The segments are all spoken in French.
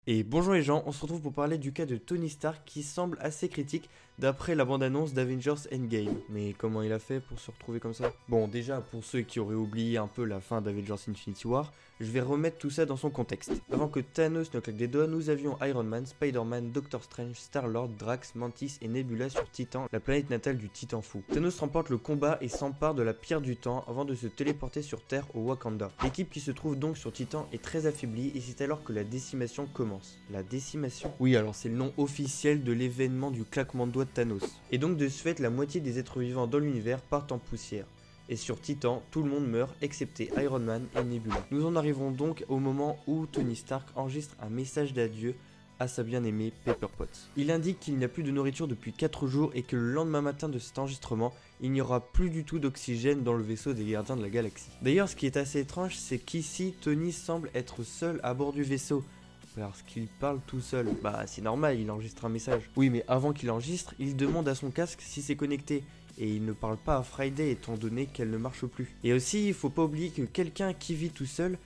Et bonjour les gens, on se retrouve pour parler du cas de Tony Stark qui semble assez critique d'après la bande-annonce d'Avengers Endgame. Mais comment il a fait pour se retrouver comme ça? Bon, déjà, pour ceux qui auraient oublié un peu la fin d'Avengers Infinity War, je vais remettre tout ça dans son contexte. Avant que Thanos ne claque des doigts, nous avions Iron Man, Spider-Man, Doctor Strange, Star-Lord, Drax, Mantis et Nebula sur Titan, la planète natale du Titan fou. Thanos remporte le combat et s'empare de la pierre du temps avant de se téléporter sur Terre au Wakanda. L'équipe qui se trouve donc sur Titan est très affaiblie et c'est alors que la décimation commence. La décimation? Oui, alors c'est le nom officiel de l'événement du claquement de doigts de Thanos. Et donc de ce fait, la moitié des êtres vivants dans l'univers partent en poussière. Et sur Titan, tout le monde meurt excepté Iron Man et Nebula. Nous en arrivons donc au moment où Tony Stark enregistre un message d'adieu à sa bien-aimée Pepper Potts. Il indique qu'il n'y a plus de nourriture depuis 4 jours et que le lendemain matin de cet enregistrement, il n'y aura plus du tout d'oxygène dans le vaisseau des gardiens de la galaxie. D'ailleurs, ce qui est assez étrange, c'est qu'ici, Tony semble être seul à bord du vaisseau. Parce qu'il parle tout seul. Bah c'est normal, il enregistre un message. Oui, mais avant qu'il enregistre, il demande à son casque si c'est connecté. Et il ne parle pas à Friday étant donné qu'elle ne marche plus. Et aussi, il faut pas oublier que quelqu'un qui vit tout seul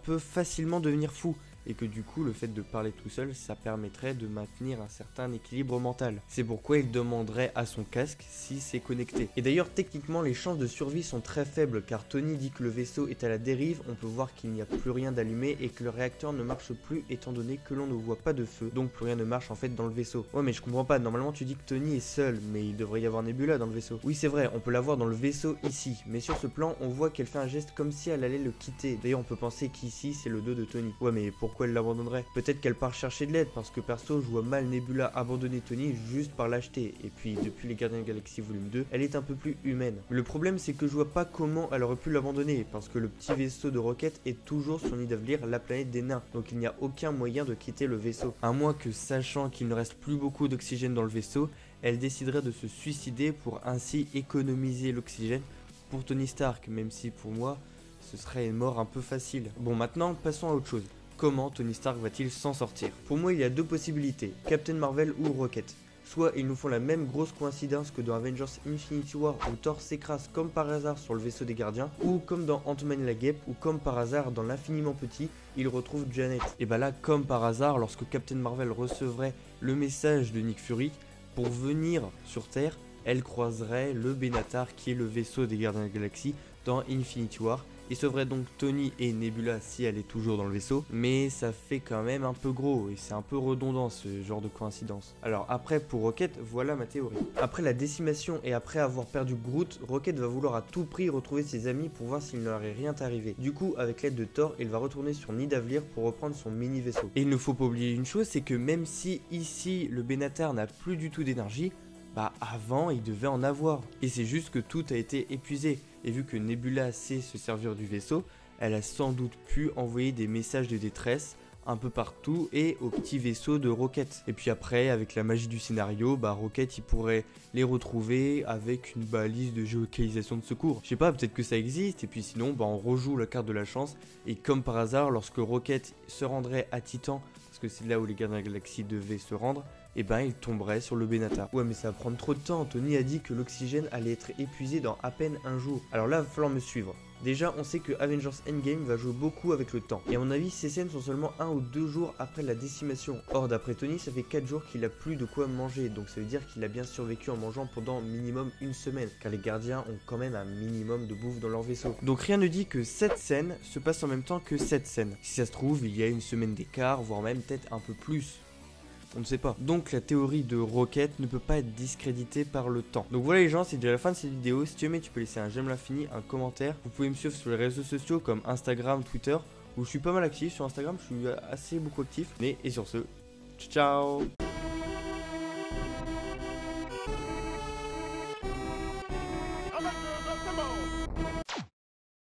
peut facilement devenir fou. Et que du coup, le fait de parler tout seul, ça permettrait de maintenir un certain équilibre mental. C'est pourquoi il demanderait à son casque si c'est connecté. Et d'ailleurs, techniquement, les chances de survie sont très faibles, car Tony dit que le vaisseau est à la dérive, on peut voir qu'il n'y a plus rien d'allumé et que le réacteur ne marche plus étant donné que l'on ne voit pas de feu, donc plus rien ne marche en fait dans le vaisseau. Ouais, mais je comprends pas, normalement tu dis que Tony est seul, mais il devrait y avoir Nebula dans le vaisseau. Oui, c'est vrai, on peut la voir dans le vaisseau ici, mais sur ce plan, on voit qu'elle fait un geste comme si elle allait le quitter. D'ailleurs, on peut penser qu'ici, c'est le dos de Tony. Ouais, mais pourquoi elle l'abandonnerait? Peut-être qu'elle part chercher de l'aide, parce que perso, je vois mal Nebula abandonner Tony juste par lâcheté. Et puis, depuis les Gardiens de la Galaxie volume 2, elle est un peu plus humaine. Mais le problème, c'est que je vois pas comment elle aurait pu l'abandonner, parce que le petit vaisseau de Rocket est toujours sur Nidavellir, la planète des nains. Donc il n'y a aucun moyen de quitter le vaisseau. À moins que, sachant qu'il ne reste plus beaucoup d'oxygène dans le vaisseau, elle déciderait de se suicider pour ainsi économiser l'oxygène pour Tony Stark, même si pour moi, ce serait une mort un peu facile. Bon, maintenant, passons à autre chose. Comment Tony Stark va-t-il s'en sortir? Pour moi, il y a deux possibilités, Captain Marvel ou Rocket. Soit ils nous font la même grosse coïncidence que dans Avengers Infinity War où Thor s'écrase comme par hasard sur le vaisseau des gardiens, ou comme dans Ant-Man et la Guêpe où comme par hasard dans l'Infiniment Petit, il retrouve Janet. Et bah là, comme par hasard, lorsque Captain Marvel recevrait le message de Nick Fury pour venir sur Terre, elle croiserait le Benatar qui est le vaisseau des gardiens de la galaxie dans Infinity War. Il sauverait donc Tony et Nebula si elle est toujours dans le vaisseau, mais ça fait quand même un peu gros et c'est un peu redondant ce genre de coïncidence. Alors après pour Rocket, voilà ma théorie. Après la décimation et après avoir perdu Groot, Rocket va vouloir à tout prix retrouver ses amis pour voir s'il ne leur est rien arrivé. Du coup, avec l'aide de Thor, il va retourner sur Nidavellir pour reprendre son mini vaisseau. Et il ne faut pas oublier une chose, c'est que même si ici le Benatar n'a plus du tout d'énergie, avant il devait en avoir. Et c'est juste que tout a été épuisé. Et vu que Nebula sait se servir du vaisseau, elle a sans doute pu envoyer des messages de détresse un peu partout et au petit vaisseau de Rocket. Et puis après, avec la magie du scénario, Rocket il pourrait les retrouver avec une balise de géolocalisation de secours. Je sais pas, peut-être que ça existe, et puis sinon on rejoue la carte de la chance, et comme par hasard, lorsque Rocket se rendrait à Titan, parce que c'est là où les Gardiens de la Galaxie devaient se rendre, il tomberait sur le Benatar. Ouais, mais ça va prendre trop de temps. Tony a dit que l'oxygène allait être épuisé dans à peine un jour. Alors là, il va falloir me suivre. Déjà, on sait que Avengers Endgame va jouer beaucoup avec le temps. Et à mon avis, ces scènes sont seulement 1 ou 2 jours après la décimation. Or, d'après Tony, ça fait 4 jours qu'il a plus de quoi manger. Donc ça veut dire qu'il a bien survécu en mangeant pendant minimum une semaine. Car les gardiens ont quand même un minimum de bouffe dans leur vaisseau. Donc rien ne dit que cette scène se passe en même temps que cette scène. Si ça se trouve, il y a une semaine d'écart, voire même peut-être un peu plus. On ne sait pas. Donc la théorie de Rocket ne peut pas être discréditée par le temps. Donc voilà les gens, c'est déjà la fin de cette vidéo. Si tu aimais, tu peux laisser un j'aime l'infini, un commentaire. Vous pouvez me suivre sur les réseaux sociaux comme Instagram, Twitter, où je suis pas mal actif. Sur Instagram, je suis assez beaucoup actif. Et sur ce, ciao.